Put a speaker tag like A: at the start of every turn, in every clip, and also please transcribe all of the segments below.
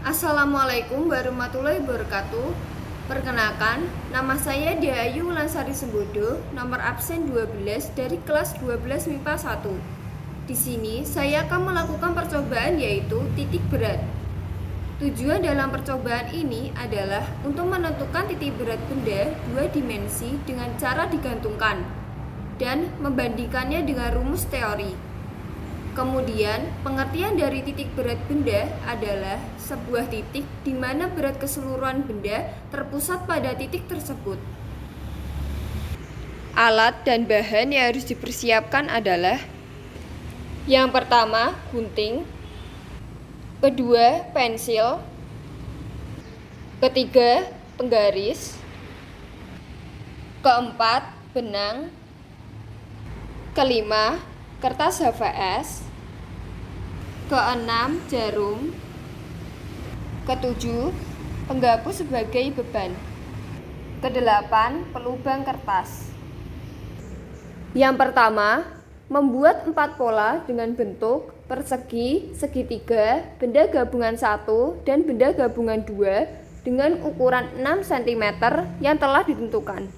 A: Assalamualaikum warahmatullahi wabarakatuh. Perkenalkan, nama saya Diayu Lansari Sembodo, nomor absen 12 dari kelas 12 MIPA 1. Di sini saya akan melakukan percobaan yaitu titik berat. Tujuan dalam percobaan ini adalah untuk menentukan titik berat benda dua dimensi dengan cara digantungkan dan membandingkannya dengan rumus teori. Kemudian, pengertian dari titik berat benda adalah sebuah titik di mana berat keseluruhan benda terpusat pada titik tersebut. Alat dan bahan yang harus dipersiapkan adalah: yang pertama, gunting, kedua, pensil, ketiga, penggaris, keempat, benang, kelima, kertas HVS, keenam, jarum, ketujuh, penghapus sebagai beban, kedelapan, pelubang kertas. Yang pertama, membuat 4 pola dengan bentuk persegi, segitiga, benda gabungan 1, dan benda gabungan 2 dengan ukuran 6 cm yang telah ditentukan.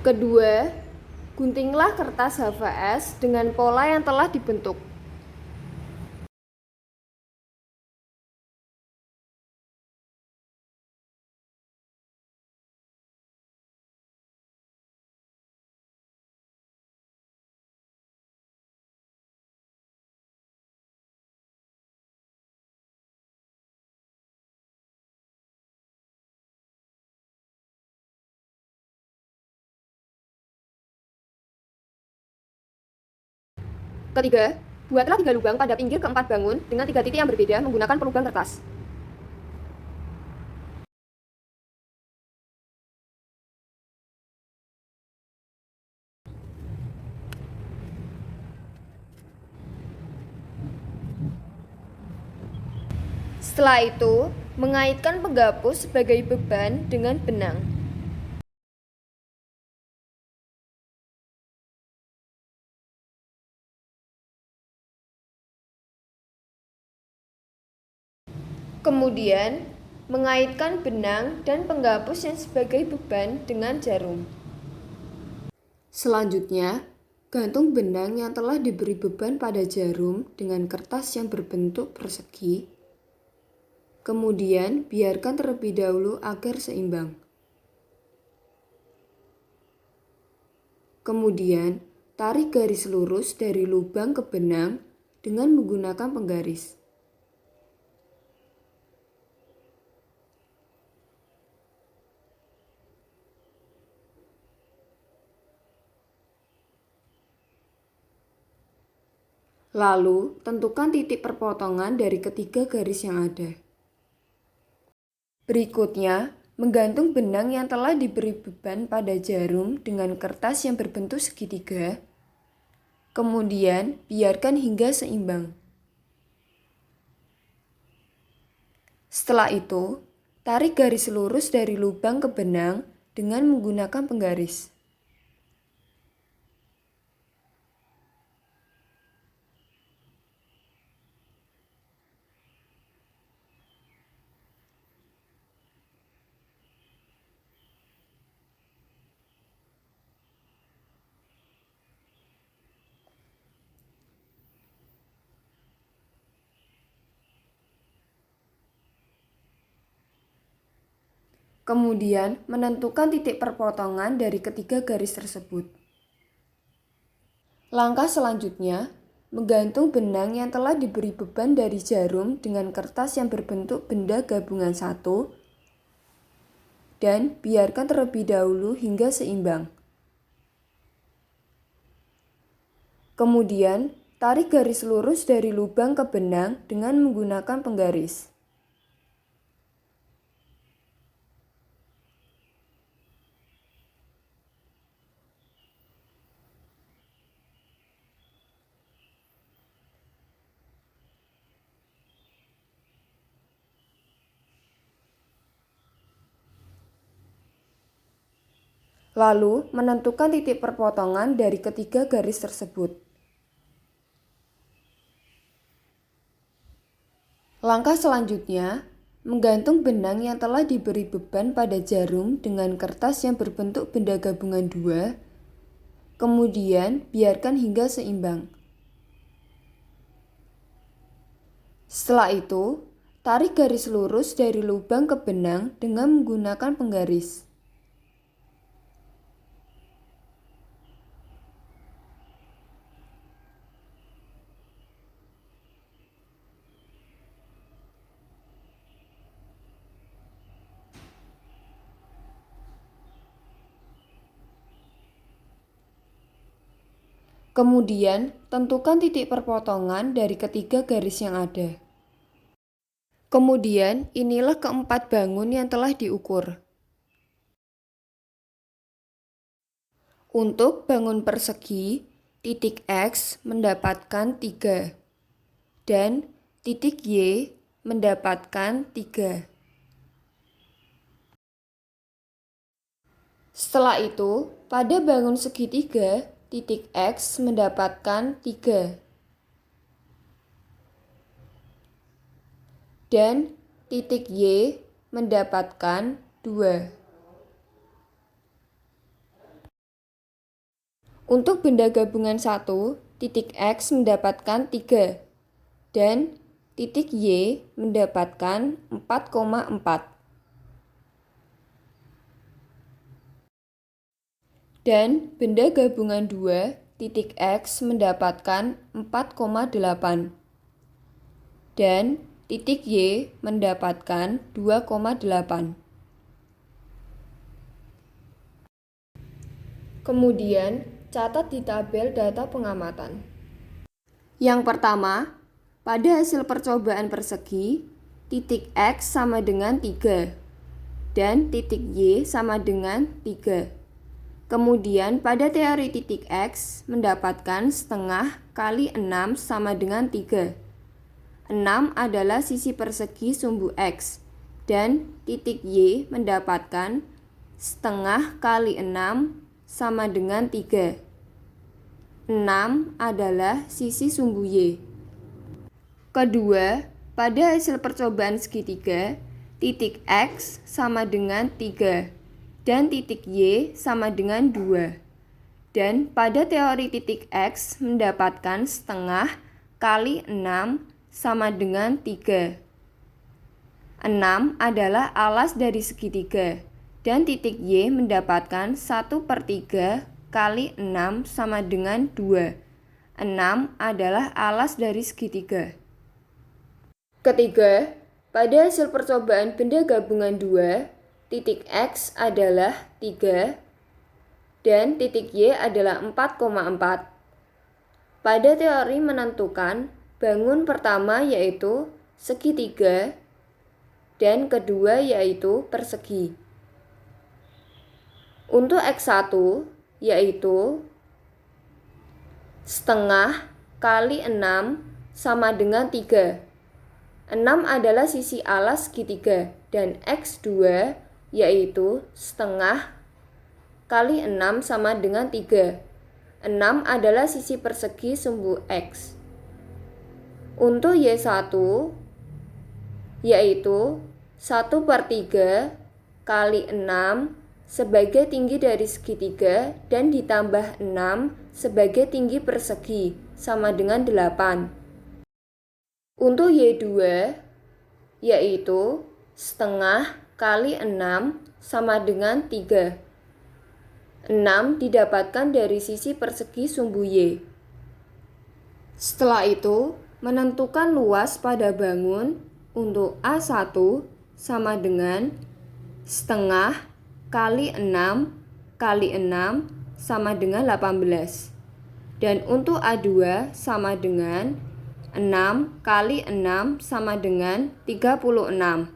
A: Kedua, guntinglah kertas HVS dengan pola yang telah dibentuk. Ketiga, buatlah 3 lubang pada pinggir keempat bangun dengan 3 titik yang berbeda menggunakan pelubang kertas. Setelah itu, mengaitkan penghapus sebagai beban dengan benang. Kemudian, mengaitkan benang dan penghapus yang sebagai beban dengan jarum. Selanjutnya, gantung benang yang telah diberi beban pada jarum dengan kertas yang berbentuk persegi. Kemudian, biarkan terlebih dahulu agar seimbang. Kemudian, tarik garis lurus dari lubang ke benang dengan menggunakan penggaris. Lalu, tentukan titik perpotongan dari ketiga garis yang ada. Berikutnya, menggantung benang yang telah diberi beban pada jarum dengan kertas yang berbentuk segitiga. Kemudian, biarkan hingga seimbang. Setelah itu, tarik garis lurus dari lubang ke benang dengan menggunakan penggaris. Kemudian, menentukan titik perpotongan dari ketiga garis tersebut. Langkah selanjutnya, menggantung benang yang telah diberi beban dari jarum dengan kertas yang berbentuk benda gabungan 1 dan biarkan terlebih dahulu hingga seimbang. Kemudian, tarik garis lurus dari lubang ke benang dengan menggunakan penggaris. Lalu, menentukan titik perpotongan dari ketiga garis tersebut. Langkah selanjutnya, menggantung benang yang telah diberi beban pada jarum dengan kertas yang berbentuk benda gabungan 2, kemudian biarkan hingga seimbang. Setelah itu, tarik garis lurus dari lubang ke benang dengan menggunakan penggaris. Kemudian, tentukan titik perpotongan dari ketiga garis yang ada. Kemudian, inilah keempat bangun yang telah diukur. Untuk bangun persegi, titik X mendapatkan 3 dan titik Y mendapatkan 3. Setelah itu, pada bangun segitiga, titik X mendapatkan 3 dan titik Y mendapatkan 2. Untuk benda gabungan 1, titik X mendapatkan 3 dan titik Y mendapatkan 4,4. Dan benda gabungan 2, titik X mendapatkan 4,8 dan titik Y mendapatkan 2,8. Kemudian, catat di tabel data pengamatan. Yang pertama, pada hasil percobaan persegi, titik X sama dengan 3 dan titik Y sama dengan 3. Kemudian pada teori titik X mendapatkan setengah kali 6 sama dengan 3. 6 adalah sisi persegi sumbu X dan titik Y mendapatkan setengah kali 6 sama dengan 3. 6 adalah sisi sumbu Y. Kedua, pada hasil percobaan segitiga, titik X sama dengan 3 dan titik Y sama dengan 2. Dan pada teori titik X mendapatkan setengah kali 6 sama dengan 3. 6 adalah alas dari segitiga dan titik Y mendapatkan 1/3 kali 6 sama dengan 2. 6 adalah alas dari segitiga. Ketiga, pada hasil percobaan benda gabungan 2, titik X adalah 3 dan titik Y adalah 4,4. Pada teori menentukan bangun pertama yaitu segitiga dan kedua yaitu persegi. Untuk X1 yaitu setengah kali 6 sama dengan 3. 6 adalah sisi alas segitiga dan X2 yaitu setengah kali 6 sama dengan 3. 6 adalah sisi persegi sumbu X. Untuk Y1 yaitu 1/3 kali 6 sebagai tinggi dari segitiga dan ditambah 6 sebagai tinggi persegi sama dengan 8. Untuk Y2 yaitu setengah kali 6 sama dengan 3. 6 didapatkan dari sisi persegi sumbu Y. Setelah itu, menentukan luas pada bangun untuk A1 sama dengan setengah kali 6 kali 6 sama dengan 18. Dan untuk A2 sama dengan 6 kali 6 sama dengan 36.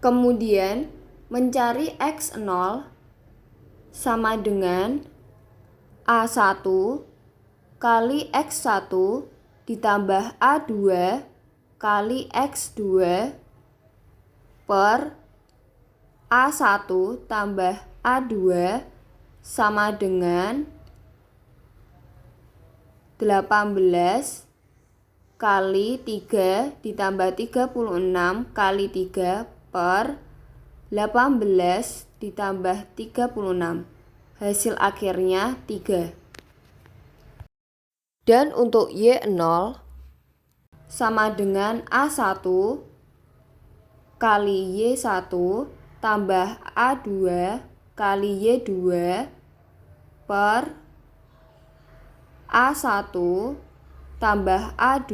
A: Kemudian mencari X0 sama dengan A1 kali X1 ditambah A2 kali X2 per A1 tambah A2 sama dengan 18 kali 3 ditambah 36 kali 3 per 18 ditambah 36. Hasil akhirnya 3. Dan untuk Y0 sama dengan A1 kali Y1 tambah A2 kali Y2 per A1 tambah A2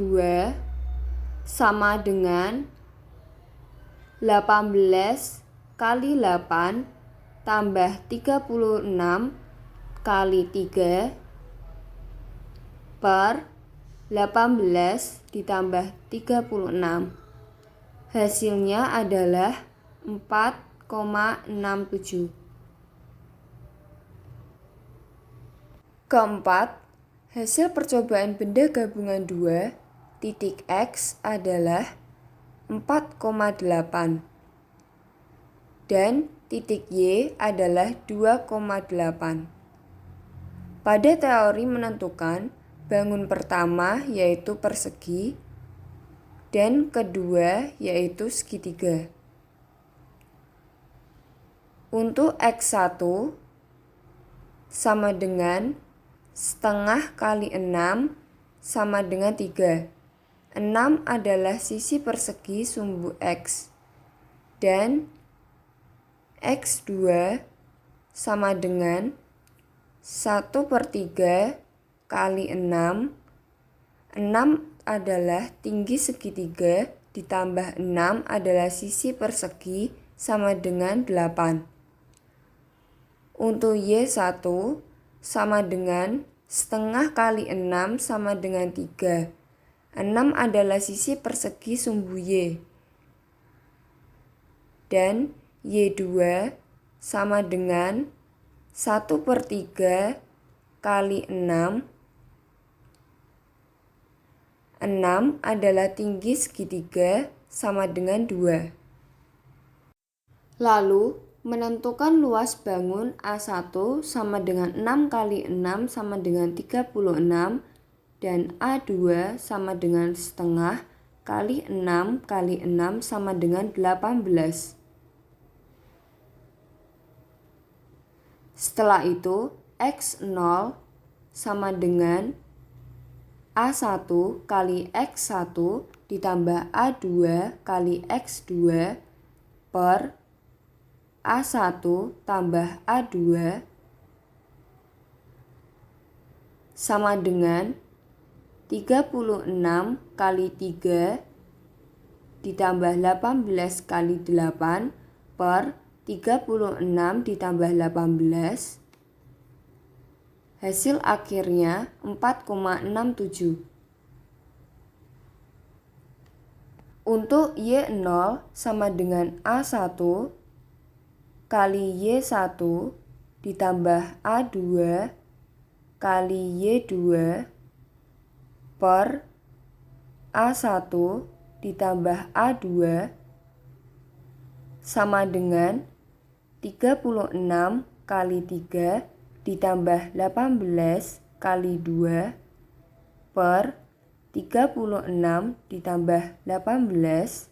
A: sama dengan 18 kali 8 tambah 36 kali 3 per 18 ditambah 36. Hasilnya adalah 4,67. Keempat, hasil percobaan benda gabungan 2 titik X adalah 4,8 dan titik Y adalah 2,8. Pada teori menentukan bangun pertama yaitu persegi dan kedua yaitu segitiga. Untuk X1 sama dengan setengah kali 6 sama dengan 3. 6 adalah sisi persegi sumbu X dan X2 sama dengan 1/3 kali 6. 6 adalah tinggi segitiga ditambah 6 adalah sisi persegi sama dengan 8. Untuk Y1 sama dengan setengah kali 6 sama dengan 3. 6 adalah sisi persegi sumbu Y. Dan Y2 sama dengan 1/3 kali 6. 6 adalah tinggi segitiga sama dengan 2. Lalu, menentukan luas bangun A1 sama dengan 6 kali 6 sama dengan 36 dan A2 sama dengan setengah kali 6 kali 6 sama dengan 18. Setelah itu, X0 sama dengan A1 kali X1 ditambah A2 kali X2 per A1 tambah A2 sama dengan 36 kali 3 ditambah 18 kali 8 per 36 ditambah 18. Hasil akhirnya 4,67. Untuk Y0 sama dengan A1 kali Y1 ditambah A2 kali Y2 per A1 ditambah A2 sama dengan 36 kali 3 ditambah 18 kali 2 per 36 ditambah 18.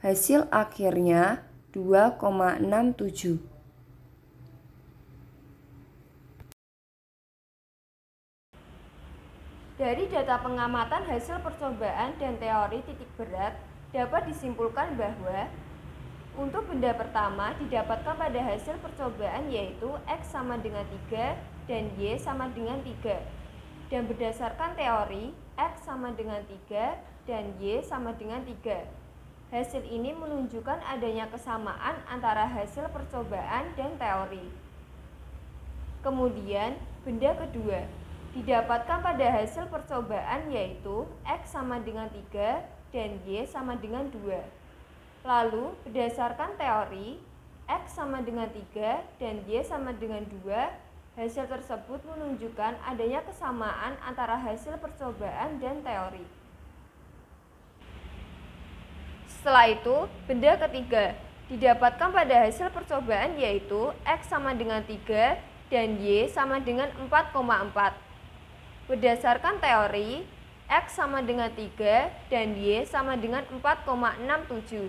A: Hasil akhirnya 2,67. Dari data pengamatan hasil percobaan dan teori titik berat, dapat disimpulkan bahwa untuk benda pertama didapatkan pada hasil percobaan yaitu X sama dengan 3 dan Y sama dengan 3. Dan berdasarkan teori, X sama dengan 3 dan Y sama dengan 3. Hasil ini menunjukkan adanya kesamaan antara hasil percobaan dan teori. Kemudian, benda kedua didapatkan pada hasil percobaan yaitu X sama dengan 3 dan Y sama dengan 2. Lalu, berdasarkan teori, X sama dengan 3 dan Y sama dengan 2, hasil tersebut menunjukkan adanya kesamaan antara hasil percobaan dan teori. Setelah itu, benda ketiga didapatkan pada hasil percobaan yaitu X sama dengan 3 dan Y sama dengan 4,4. Berdasarkan teori, X sama dengan 3 dan Y sama dengan 4,67.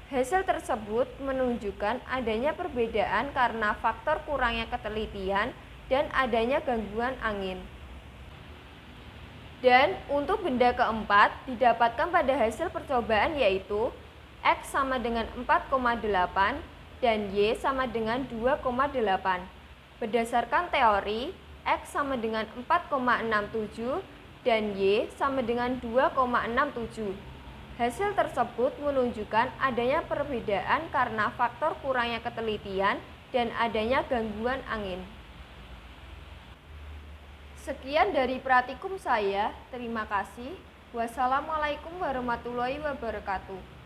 A: Hasil tersebut menunjukkan adanya perbedaan karena faktor kurangnya ketelitian dan adanya gangguan angin. Dan untuk benda keempat didapatkan pada hasil percobaan yaitu X sama dengan 4,8 dan Y sama dengan 2,8. Berdasarkan teori, X sama dengan 4,67 dan Y sama dengan 2,67. Hasil tersebut menunjukkan adanya perbedaan karena faktor kurangnya ketelitian dan adanya gangguan angin. Sekian dari praktikum saya. Terima kasih. Wassalamualaikum warahmatullahi wabarakatuh.